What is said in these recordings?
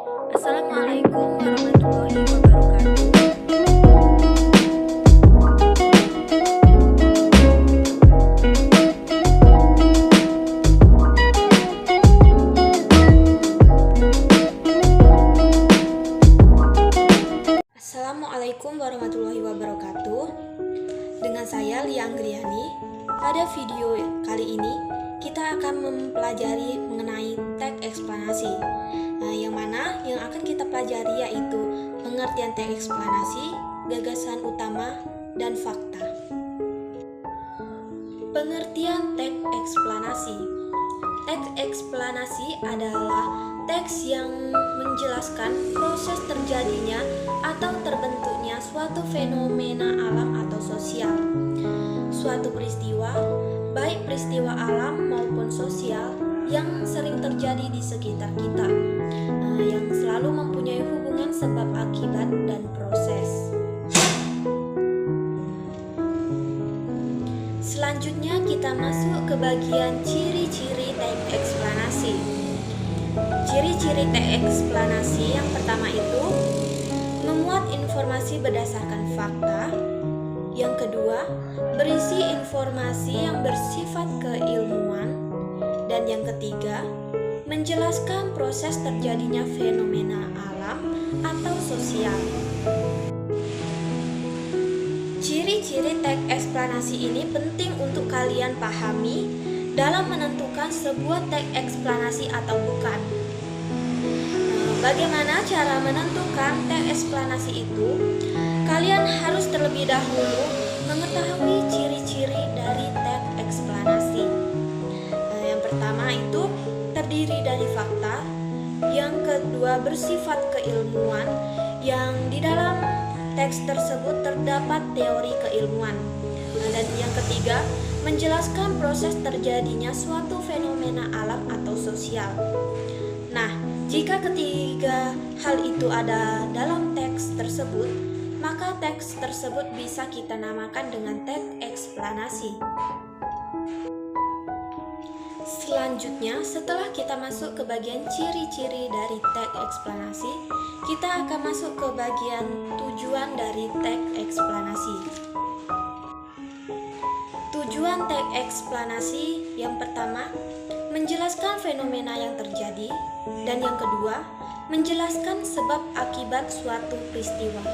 Assalamualaikum warahmatullahi wabarakatuh. Assalamualaikum warahmatullahi wabarakatuh. Dengan saya Lia Anggriani. Pada video kali ini kita akan mempelajari mengenai teks eksplanasi. Yang akan kita pelajari yaitu pengertian teks eksplanasi, gagasan utama, dan fakta. Pengertian teks eksplanasi. Teks eksplanasi adalah teks yang menjelaskan proses terjadinya atau terbentuknya suatu fenomena alam atau sosial. Suatu peristiwa, baik peristiwa alam maupun sosial, yang sering terjadi di sekitar kita, yang selalu mempunyai hubungan sebab akibat dan proses. Selanjutnya kita masuk ke bagian ciri-ciri teks eksplanasi. Ciri-ciri teks eksplanasi yang pertama itu memuat informasi berdasarkan fakta. Yang kedua, berisi informasi yang bersifat keilmuan. Dan yang ketiga, menjelaskan proses terjadinya fenomena alam atau sosial. Ciri-ciri teks eksplanasi ini penting untuk kalian pahami dalam menentukan sebuah teks eksplanasi atau bukan. Bagaimana cara menentukan teks eksplanasi itu? Kalian harus terlebih dahulu mengetahui ciri-ciri dari teks eksplanasi. Yang pertama itu terdiri dari fakta, yang kedua bersifat keilmuan, yang di dalam teks tersebut terdapat teori keilmuan, dan yang ketiga menjelaskan proses terjadinya suatu fenomena alam atau sosial. Nah, jika ketiga hal itu ada dalam teks tersebut, maka teks tersebut bisa kita namakan dengan teks eksplanasi. Selanjutnya, setelah kita masuk ke bagian ciri-ciri dari teks eksplanasi, kita akan masuk ke bagian tujuan dari teks eksplanasi. Tujuan teks eksplanasi yang pertama, menjelaskan fenomena yang terjadi, dan yang kedua, menjelaskan sebab akibat suatu peristiwa.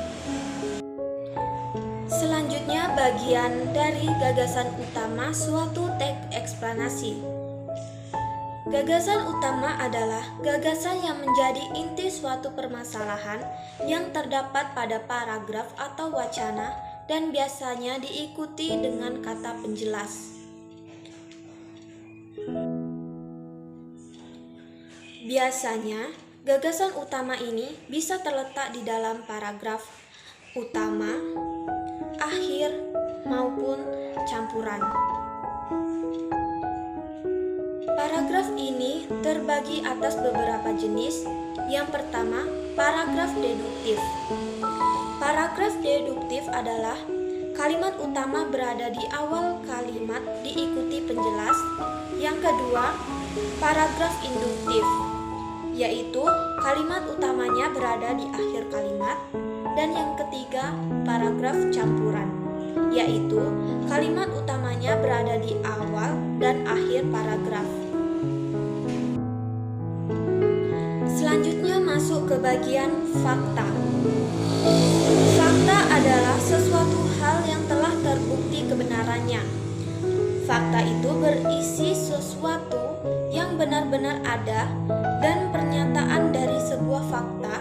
Selanjutnya, bagian dari gagasan utama suatu teks eksplanasi. Gagasan utama adalah gagasan yang menjadi inti suatu permasalahan yang terdapat pada paragraf atau wacana dan biasanya diikuti dengan kata penjelas. Biasanya, gagasan utama ini bisa terletak di dalam paragraf utama, akhir, maupun campuran. Paragraf ini terbagi atas beberapa jenis. Yang pertama, paragraf deduktif. Paragraf deduktif adalah kalimat utama berada di awal kalimat diikuti penjelas. Yang kedua, paragraf induktif, yaitu kalimat utamanya berada di akhir kalimat. Dan yang ketiga, paragraf campuran, yaitu kalimat utamanya berada di awal dan akhir paragraf. Selanjutnya masuk ke bagian fakta. Fakta adalah sesuatu hal yang telah terbukti kebenarannya. Fakta itu berisi sesuatu yang benar-benar ada, dan pernyataan dari sebuah fakta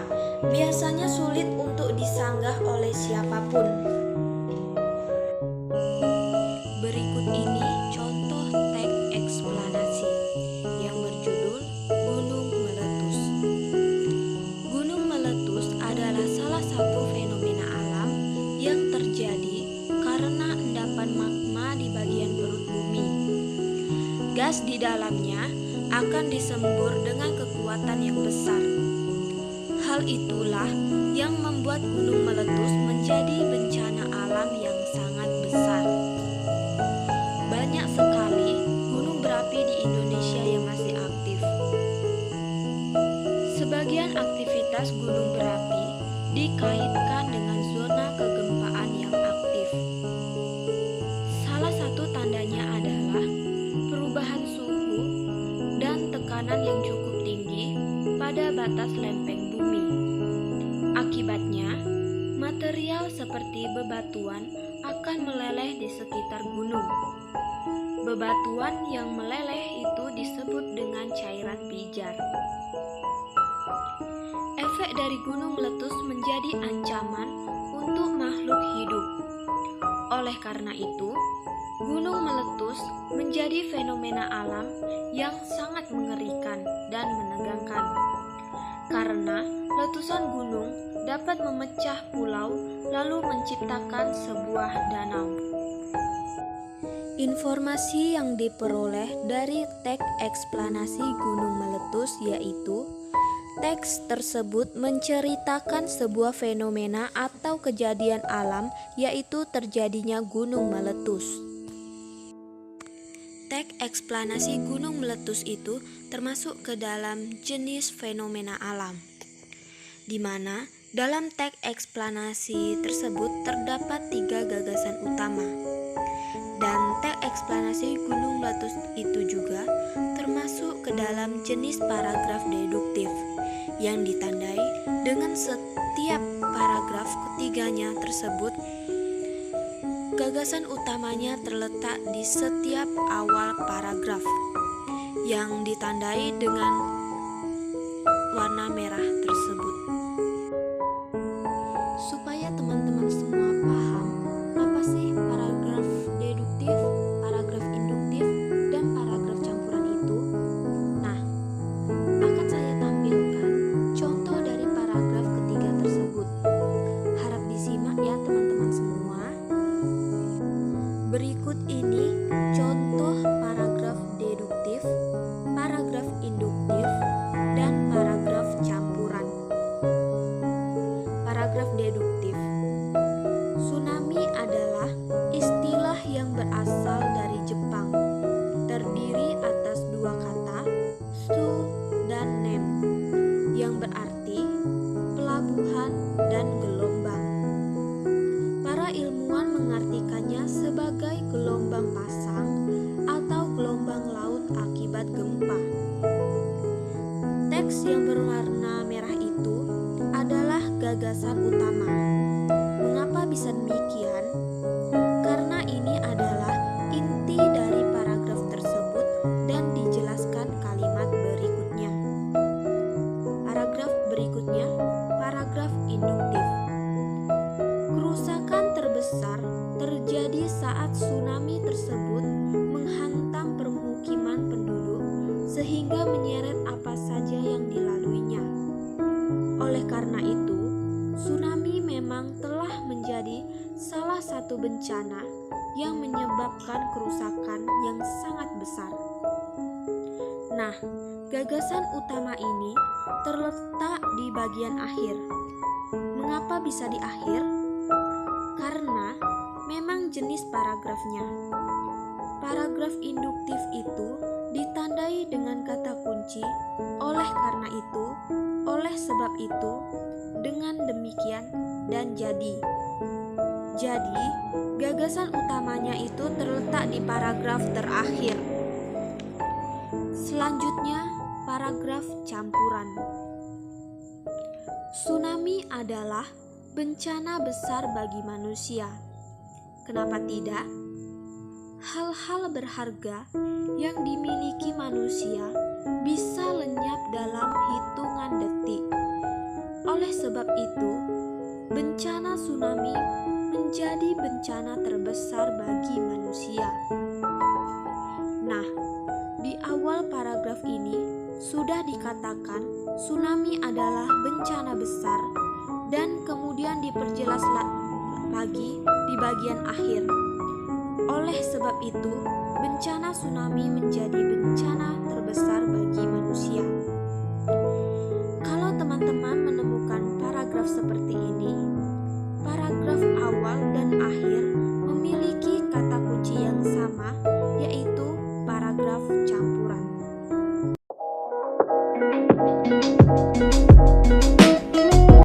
biasanya sulit untuk disanggah oleh siapapun. Berikut ini contoh teks eksplanasi yang berjudul Gunung Meletus. Gunung meletus adalah salah satu fenomena alam yang terjadi karena endapan magma di bagian perut bumi. Gas di dalamnya akan disembur dengan kekuatan yang besar. Hal itulah yang membuat gunung meletus menjadi bencana alam yang sangat besar. Banyak sekali gunung berapi di Indonesia yang masih aktif. Sebagian aktivitas gunung berapi dikaitkan dengan zona kegempaan yang aktif. Salah satu tandanya adalah perubahan suhu dan tekanan yang cukup tinggi pada batas lempeng bumi. Akibatnya, material seperti bebatuan akan meleleh di sekitar gunung. Bebatuan yang meleleh itu disebut dengan cairan pijar. Efek dari gunung meletus menjadi ancaman untuk makhluk hidup. Oleh karena itu, gunung meletus menjadi fenomena alam yang sangat mengerikan dan menegangkan. Karena letusan gunung dapat memecah pulau lalu menciptakan sebuah danau. Informasi yang diperoleh dari teks eksplanasi gunung meletus yaitu teks tersebut menceritakan sebuah fenomena atau kejadian alam yaitu terjadinya gunung meletus. Teks eksplanasi gunung meletus itu termasuk ke dalam jenis fenomena alam, di mana dalam teks eksplanasi tersebut terdapat 3 gagasan utama. Dan teks eksplanasi gunung meletus itu juga termasuk ke dalam jenis paragraf deduktif yang ditandai dengan setiap paragraf ketiganya tersebut gagasan utamanya terletak di setiap awal paragraf yang ditandai dengan warna merah tersebut. Supaya teman-teman semua paham apa sih paragraf deduktif, paragraf induktif, dan paragraf campuran itu. Nah, akan saya tampilkan contoh dari paragraf ketiga tersebut. Harap disimak ya teman-teman semua. Berikut ini contoh paragraf deduktif, paragraf induktif, dan paragraf campuran. Paragraf deduktif. Tsunami adalah istilah yang berasal dari Jepang, terdiri atas 2 kata, su dan nem, yang berarti pelabuhan dan gelombang. Para ilmuwan mengartikannya sebagai gelombang pasang atau gelombang laut akibat gempa. Teks yang berwarna merah itu adalah gagasan utama. Mengapa bisa demikian? Karena ini adalah inti dari paragraf tersebut dan dijelaskan kalimat berikutnya. Paragraf berikutnya, paragraf induktif. Kerusakan terbesar terjadi saat tsunami tersebut menghantam permukiman penduduk sehingga menyeret apa saja yang dilaluinya. Oleh karena itu, tsunami memang telah menjadi salah satu bencana yang menyebabkan kerusakan yang sangat besar. Nah, gagasan utama ini terletak di bagian akhir. Mengapa bisa di akhir? Karena memang jenis paragrafnya. Paragraf induktif itu ditandai dengan kata kunci oleh karena itu, oleh sebab itu, dengan demikian, dan jadi. Jadi, gagasan utamanya itu terletak di paragraf terakhir. Selanjutnya, paragraf campuran. Tsunami adalah bencana besar bagi manusia. Kenapa tidak? Hal-hal berharga yang dimiliki manusia bisa lenyap dalam hitungan detik. Oleh sebab itu, bencana tsunami menjadi bencana terbesar bagi manusia. Nah, di awal paragraf ini sudah dikatakan tsunami adalah bencana besar dan kemudian diperjelas lagi di bagian akhir. Oleh sebab itu, bencana tsunami menjadi bencana terbesar bagi manusia. Kalau teman-teman menemukan paragraf seperti ini, paragraf awal dan akhir